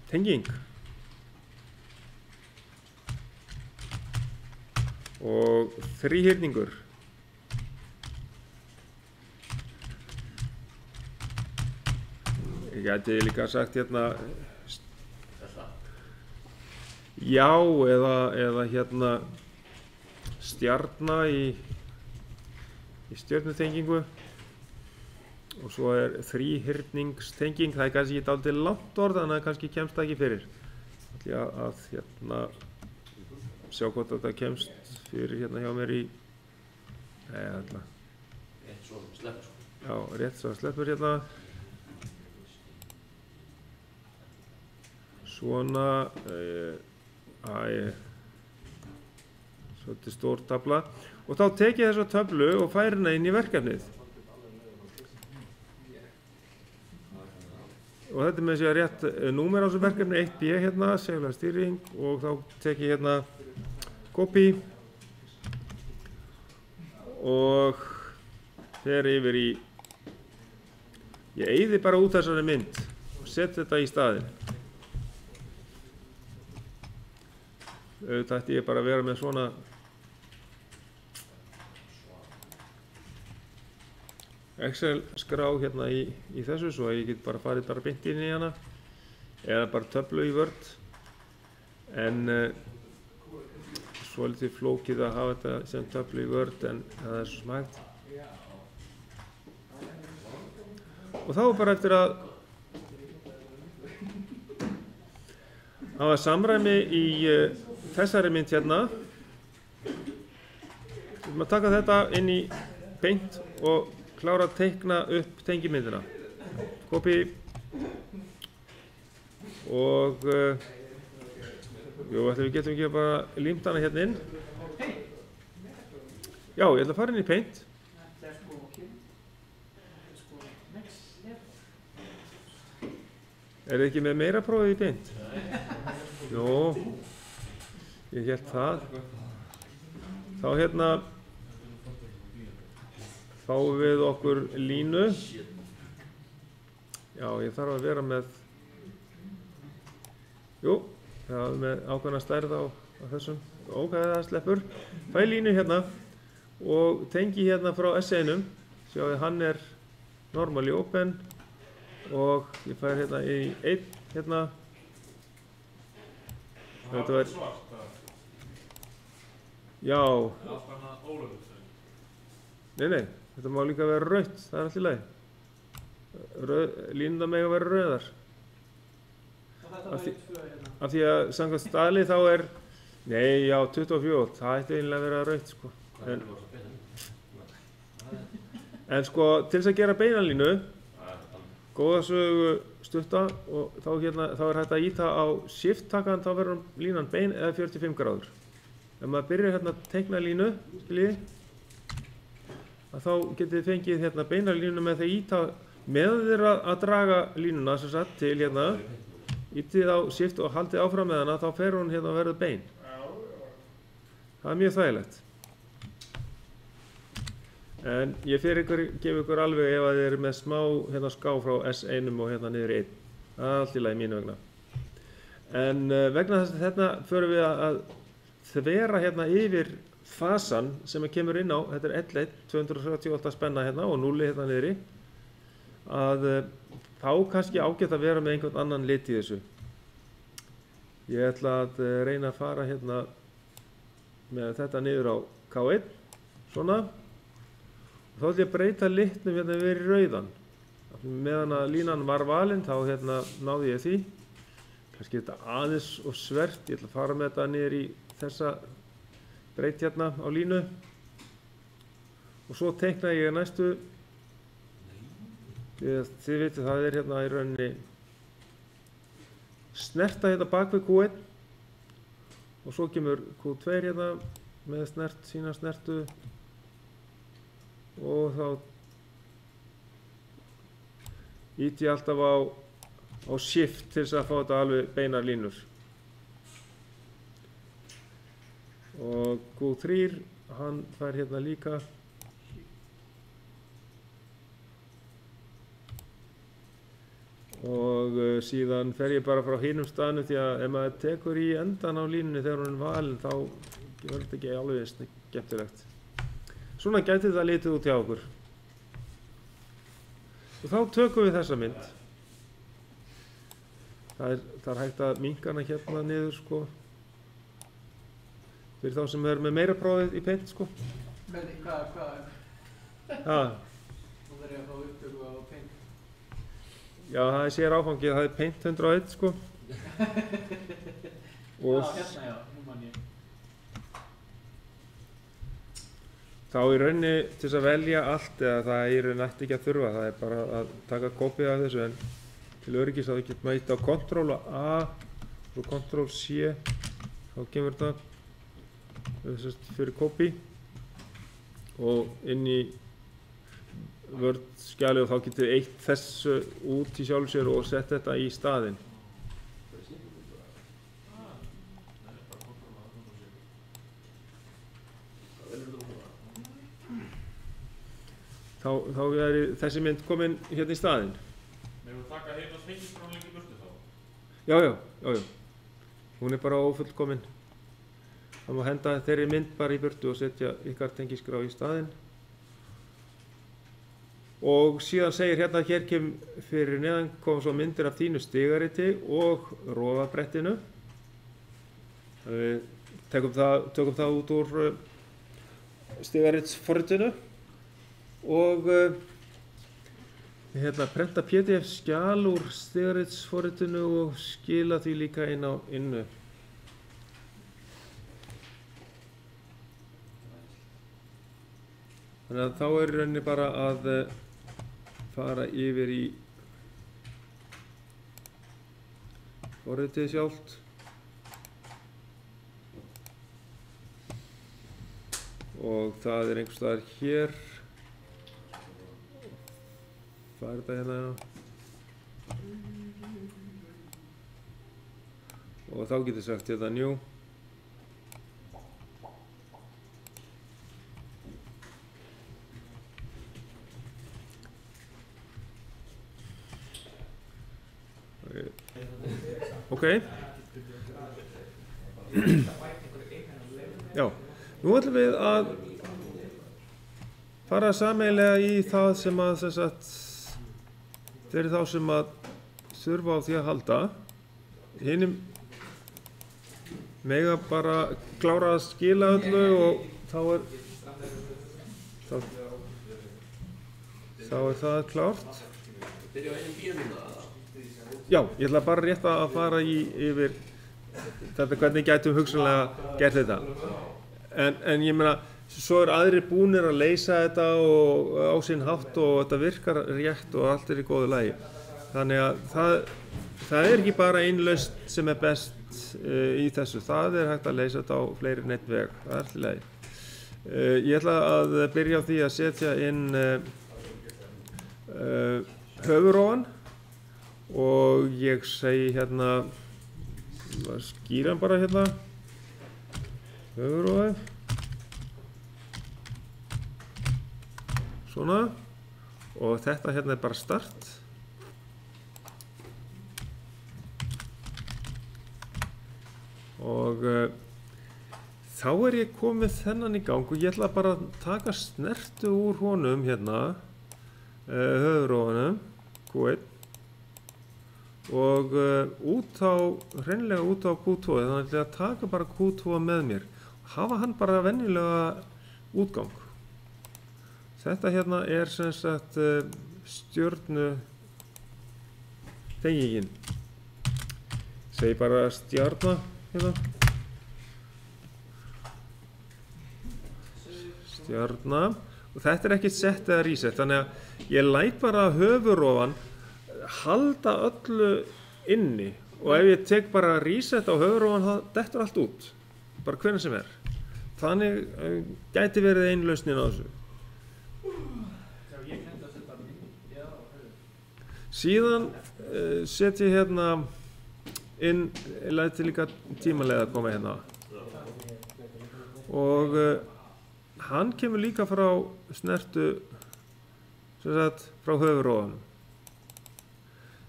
Speaker 1: tenging og þríhyrningur gæti líka sagt hérna
Speaker 5: Þetta.
Speaker 1: já eða hérna stjarna í stjörnutengingu og svo þríhyrningstenging, það kannski ekki dálítið langt orð þannig að kannski kemst það ekki fyrir. Ætla að hérna sjá hvort þetta kemst fyrir hérna hjá mér í ætla.
Speaker 5: Rétt svo sleppur sko.
Speaker 1: Já, rétt svo sleppur hérna. Svona svolítið stór tafla og þá tek ég þessa töflu og færi hana inn í verkefnið. Og þetta er með þessi rétt númer á þessu verkefni 1B hérna, segjulega stýring og þá tek ég hérna copy og fer yfir í ég eyði bara út þessari mynd og set þetta í staðinn. Auðvitað ætti ég bara að vera með svona Excel skrá hérna í þessu svo að ég get bara farið bara beint inn í hana eða bara töflu í Word en svolítið flókið að hafa þetta sem töflu í Word en það er svo smægt og þá er bara eftir að hafa samræmi í þessari mynd hérna við erum að taka þetta inn í Paint og klára að teikna upp tengimyndina copy og við getum ekki bara límt hana hérna inn já, ég ætla að fara inn í Paint er þið ekki með meira prófið í Paint? Jó, ég hélt það þá hérna fáum við okkur línu já, ég þarf að vera með með ákveðna stærð á þessum það sleppur fæ línu hérna og tengi hérna frá S1 sjáu hann er normally open og ég fær hérna í 1 hérna þetta var já nei þetta má líka vera rautt, það er allt í lagi. Línurnar mega vera rauðar. Af því að samkvæmt staðli þá er, nei já 24, það ætti eiginlega að vera rautt sko. En sko til þess að gera beinalínu, góða sögu stutta og þá er hægt að íta á shift takkan þá verður línan bein eða 45 gráður. Ef maður byrjar hérna að teikna línu, skiljiði, að þá getið þið fengið hérna beina línu með því íta meðan þið að draga línuna sem sagt til hérna ítið á shift og haldið áfram með hana þá fer hún hérna að verða bein það er mjög þægilegt en ég gef ykkur alveg ef að þið eru með smá hérna ská frá S1 og hérna niður 1 það er allt í lagi mínu vegna en vegna þess að þetta förum við að þvera hérna yfir fasan sem kemur inn á, þetta er L1, 238 spenna hérna og 0 hérna niðri að þá kannski ágætt að vera með einhvern annan lit í þessu. Ég ætla að reyna að fara hérna með þetta niður á K1, svona og þá ætla ég að breyta litnum hérna yfir í rauðan. Meðan að línan var valin þá hérna náði ég því. Kannski þetta aðeins og svert, ég ætla að fara með þetta niður í þessa breyt hérna á línu og svo teikna ég næstu þið vitið það er hérna í rauninni snerta hérna bak við Q1 og svo kemur Q2 hérna með sína snertu og þá ýti ég alltaf á shift til þess að fá þetta alveg beinar línur og Q3 hann fær hérna líka og síðan fer ég bara frá hinum staðnum því að ef maður tekur í endan á línunni þegar hún er valin þá verður þetta ekki alveg eins skemmtilegt svona gæti það litið út hjá okkur og þá tökum við þessa mynd það er hægt að minnka hana hérna niður sko fyrir þá sem með meira prófið í Paint sko.
Speaker 4: Með því, hvað?
Speaker 1: Ha.
Speaker 4: Nú verður ég að fá upptöku á Paint.
Speaker 1: Já, það er sér áfangið, það er Paint 101 sko. Og
Speaker 4: hérna já, nú man ég.
Speaker 1: þá í rauninni til þess að velja allt eða það í rauninni ætti ekki að þurfa, það er bara að taka kópið af þessu en til öryggis að við getum að ítta á Ctrl og A og Ctrl C þá kemur þetta fyrir kópi og inn í Word skjali og þá getur við eytt þessu út í sjálfu sér og sett þetta í staðinn. Þá er þessi mynd komin hérna í staðinn.
Speaker 6: Megum við taka heima tengiskrálingu í burtu þá?
Speaker 1: Já. Hún er bara ófullkomin. Það má henda þeirri mynd bara í burtu og setja ykkar tengiskrá í staðinn. Og síðan segir hérna hér fyrir neðan koma svo myndir af þínu stigariti og rofabrettinu. Við tökum það út úr stigaritsforritinu og hérna prenta PDF skjal úr stigaritsforritinu og skila því líka inn á innu. Þannig að þá er rauninni bara að fara yfir í forritið sjálft. Og það er einhvers staðar hér. Hvað er þetta hérna? Og þá getur sagt hérna new. Ok. Já, nú ætlum við að fara sameiginlega í það sem að fyrir þá sem að þurfa á því að halda. Hinum mega bara klára að skila öllu og þá er það klárt.
Speaker 5: Byrja á einum bíómynda?
Speaker 1: Já, ég ætla bara rétt að fara yfir þetta hvernig gætum hugsanlega gert þetta. En ég meina, svo er aðrir búnir að leysa þetta og á sinn hátt og þetta virkar rétt og allt er í góðu lagi. Þannig að það er ekki bara ein lausn sem er best í þessu. Það er hægt að leysa þetta á fleiri en einn veg. Það er allt í lagi. Ég ætla að byrja á því að setja inn höfuðrófan og ég segi hérna, skýra hann bara hérna, höfuðrófið. Svona, og þetta hérna er bara start. Og þá er ég komið þennan í gang og ég ætla bara að taka snertu úr honum hérna, höfuðrófunum, Q1, og hreinlega út á Q2, þannig að taka bara Q2 með mér. Hafa hann bara venjulega útgang. Þetta hérna er sem sagt stjörnu tengingin. Segi bara stjarna hérna. Stjarna. Og þetta er ekki set eða reset, þannig að ég læt bara höfuðrófan halda öllu inni. Og ef ég tek bara reset á höfuðrófan, þá dettur allt út. Bara hvenær sem er. Þannig gæti verið ein lausnin á þessu. Síðan set ég hérna inn, læti líka tímalega að koma hérna. Og hann kemur líka frá snertu, sem sagt, frá höfuðrófanum.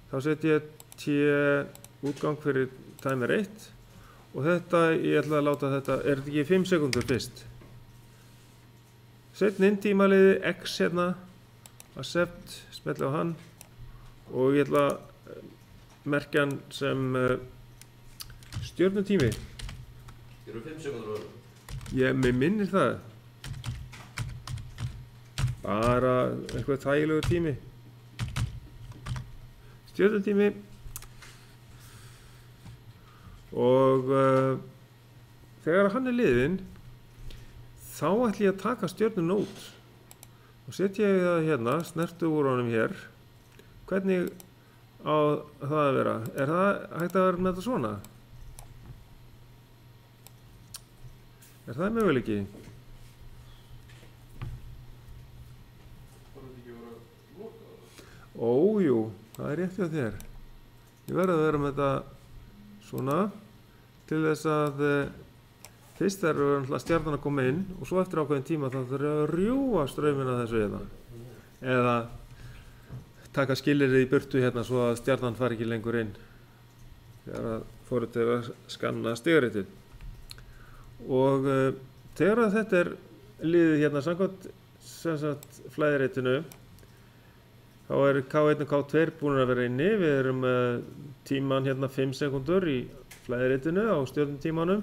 Speaker 1: Þá set ég útgang fyrir timer 1 og þetta, ég ætla að láta þetta, er þetta ekki 5 sekúndur fyrst. Setn inn tímaliði X hérna, accept, smelli á hann og ég ætla merkja hann sem stjörnutími.
Speaker 5: Eru 5 sekúndur á
Speaker 1: Mig minnir það. Bara eitthvað þægilegur tími. Stjörnutími. Og þegar hann liðinn, þá ætla ég að taka stjörnuna út. Og setja ég það hérna, snertu úr honum hér. Hvernig á það að vera? Er það hægt að vera með þetta svona? Er það möguleiki?
Speaker 3: Var þetta ekki að vera lokað?
Speaker 1: Ójú, það er rétt hjá þér. Ég verð að vera með þetta svona til þess að fyrst er stjarnan að koma inn og svo eftir ákveðin tíma þá þurfa að rjúfa strauminn að þessu hérna. Eða taka skilyrðið í burtu hérna svo að stjarnan fari ekki lengur inn þegar að fóruð til að skanna stigaritið. Og þegar þetta er liðið hérna samkvæmt flæðiritinu þá er K1 og K2 búin að vera inni. Við erum með tíman hérna 5 sekúndur í flæðiritinu á stjörnutímanum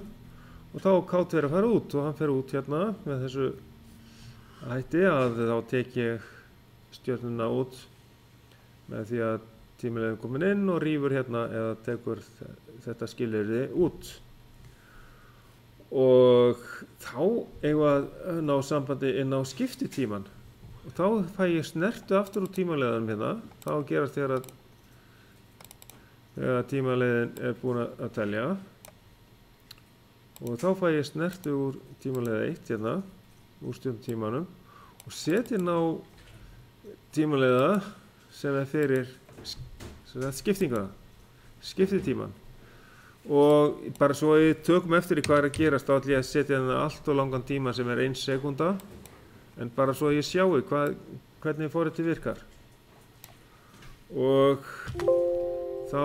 Speaker 1: og þá K2 að fara út og hann fer út hérna með þessu hætti að þá tek ég stjörnuna út með því að tímilegin komin inn og rýfur hérna eða tekur þetta skilyrði út. Og þá eigum við að ná sambandi inn á skiptitíman og þá fæ ég snertu aftur úr tímaleiðanum hérna. Það á að gerast þegar tímaleiðin er búin að telja og þá fæ ég snertu úr tímaleiða 1 hérna úr stjörnutímanum og set inn á tímaleiða sem er fyrir skiptinguna, skiptitíman. Og bara svo við tökum eftir í hvað er að gerast þá ætla ég að setja hérna allt og langan tíma sem er 1 sekúnda en bara svo ég sjáu hvernig forritið virkar. Og þá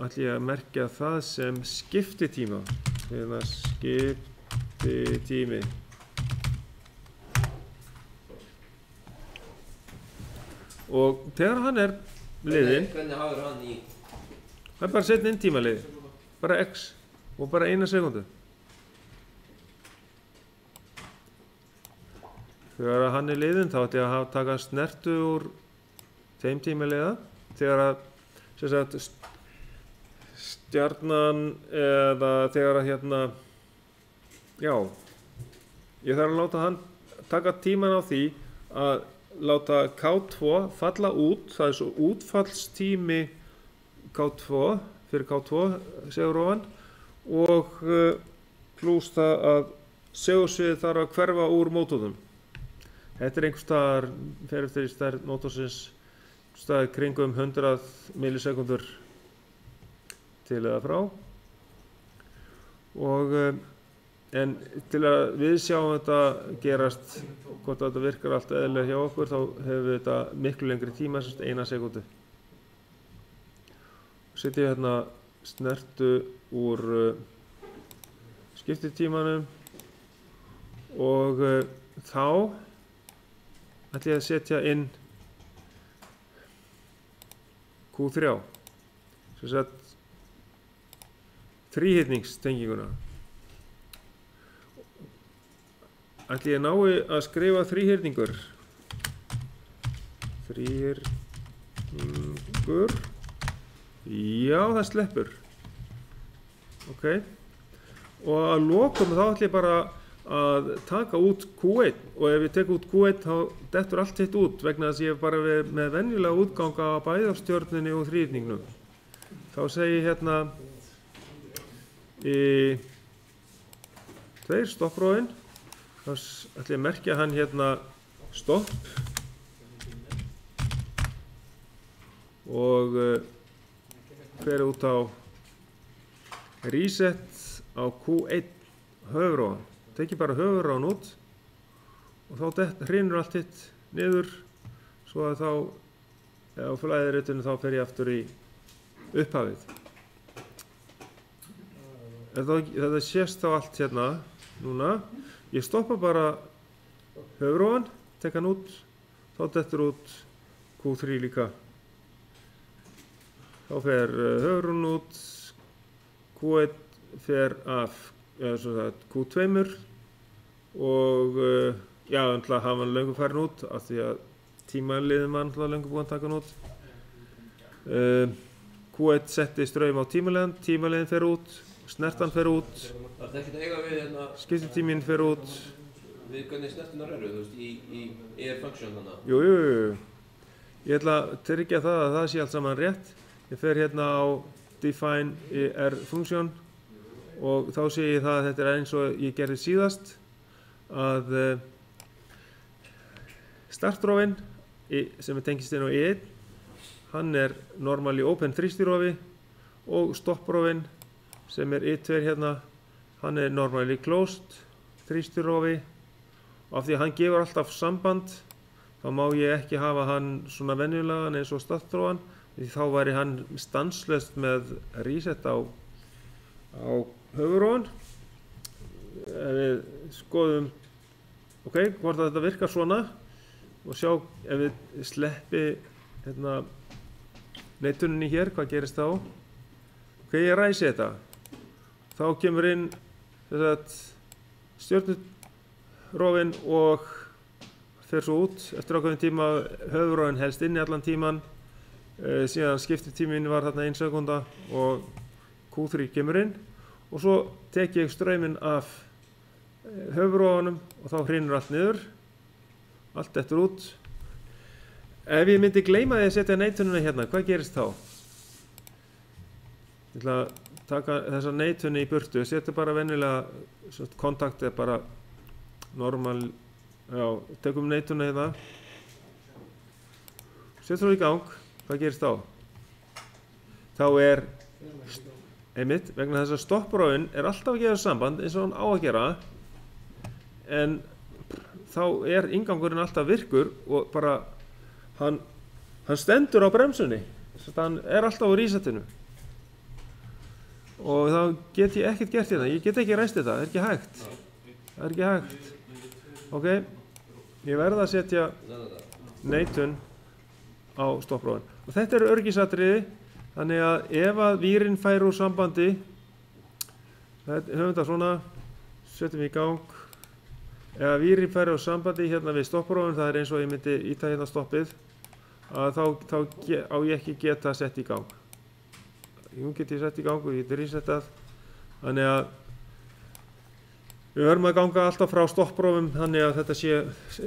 Speaker 1: ætla ég að merkja það sem skiptitíma. Hérna skiptitími. Og þegar hann er liðinn,
Speaker 5: Hvernig hafður hann í?
Speaker 1: það er bara að setja inn tímaliði. Bara X og bara 1 sekúndu. Þegar hann er liðinn þá ætti ég að taka snertu úr þeim tímaliða. Þegar að stjarnan eða þegar að hérna, já, ég þarf að láta hann taka tíman á því að láta K2 falla út. Það er svo útfallstími K2 fyrir K2 segurófan og pluss það að segursviðið þarf að hverfa úr mótornum. Þetta er einhvers staðar, fer eftir í stærð mótorsins, staðið kringum 100 millisekundur til eða frá. Og en til að við sjáum þetta gerast, hvort þetta virkar allt eðlilega hjá okkur, þá hefur við þetta miklu lengri tíma, 1 sekúndu. Setja ég hérna snertu úr skiptitímanum og þá ætla ég að setja inn Q3 sem sagt þríhyrningstenginguna. Ætla ég nái að skrifa þríhyrningur. Þríhyrningur. Já, það sleppur. Ok. Og að lokum þá ætla ég bara að taka út Q1 og ef ég tek út Q1 þá dettur allt hitt út vegna þess að ég hef bara verið með venjulega útganga á bæði af stjörnunni og þríhyrningnum. Þá segi ég hérna í 2 stopprófin. Þá ætla ég að merkja hann hérna stopp og fer út á reset á Q1 höfuðrófan. Tekið bara höfuðrófan út og þá hrynur allt hitt niður svo að þá á flæðiritinu þá fer ég aftur í upphafið. Þetta sést þá allt hérna núna. Ég stoppa bara höfuðrófan, tek hann út, þá dettur út Q3 líka. þá fer höfrun út, Q1 fer af Q2 og já, hann var löngu farin út af því að tímaliðin var löngu búinn að taka hann út. Q1 setti straum á tímaliðin fer út, snertan fer út,
Speaker 5: Það er ekkert að eiga við hérna
Speaker 1: skiptitíminn fer út.
Speaker 5: við hvernig snertunar eru, þú veist, í air function þannig.
Speaker 1: Jú. Ég ætla að tryggja það að það sé allt saman rétt. Ég fer hérna á define er function og þá sé ég það að þetta er eins og ég gerði síðast að startrófin sem tengist inn á E1 hann er normally open þrýstirofi og stopprófin sem er E2 hérna hann er normally closed þrýstirofi og af því að hann gefur alltaf samband þá má ég ekki hafa hann svona venjulegan eins og startrófan því þá væri hann stanslaust með reset á höfuðrófun. Ef við skoðum hvort þetta virkar svona og sjá ef við sleppi hérna neituninni hér, hvað gerist þá? Ég ræsi þetta. Þá kemur inn stjörnurófin og fer svo út. Eftir ákveðinn tíma höfuðrófin helst inni allan tíman. Síðan skiptitíminn var þarna 1 sekúnda og Q3 kemur inn og svo tek ég strauminn af höfuðrófunum og þá hrynur allt niður. Allt dettur út. Ef ég myndi gleyma því að setja neitunina hérna, hvað gerist þá? Ég ætla að taka þessa neituni í burtu, setja bara venjulega kontakt er bara normal, já, tekum neituna hérna. Setjum það í gang, hvað gerist þá? Þá er einmitt, vegna þess að stopprófin er alltaf að gefa samband eins og hann á að gera en þá er inngangurinn alltaf virkur og bara hann stendur á bremsunni hann er alltaf á resetinu og þá get ég ekkert gert hérna, ég get ekki ræst þetta, það er ekki hægt ég verð að setja neitun á stopprófin og þetta eru öryggisatriði þannig að ef að vírinn fær úr sambandi höfum þetta svona setjum við í gang ef að vírinn fær úr sambandi hérna við stopprófin það er eins og ég myndi íta hérna stoppið að þá á ég ekki geta sett í gang nú get ég sett í gang og ég get resetað þannig að við verðum að ganga alltaf frá stopprófum þannig að þetta sé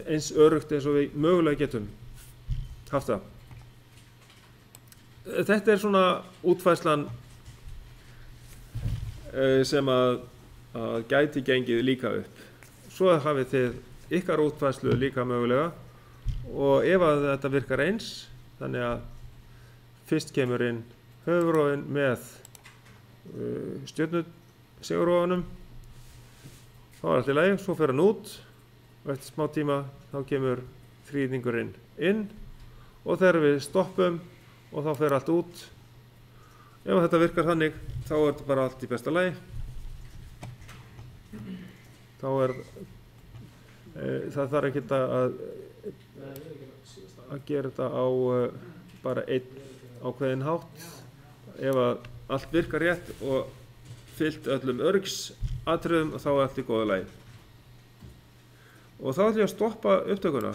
Speaker 1: eins öruggt eins og við mögulega getum haft það. Þetta er svona útfærslan sem að gæti gengið líka upp. Svo hafið þið ykkar útfærslu líka mögulega og ef að þetta virkar eins þannig að fyrst kemur inn höfuðrófin með stjörnusigurófunum þá er allt í lagi, svo fer hann út og eftir smá tíma þá kemur þrýðningurinn inn og þegar við stoppum og þá fer allt út ef þetta virkar þannig þá er þetta bara allt í besta lagi þá er það þarf ekki að gera þetta á bara einn ákveðinn hátt ef að allt virkar rétt og fyllt öllum öryggsatriðum þá er allt í góðu lagi og þá ætlum ég að stoppa upptökuna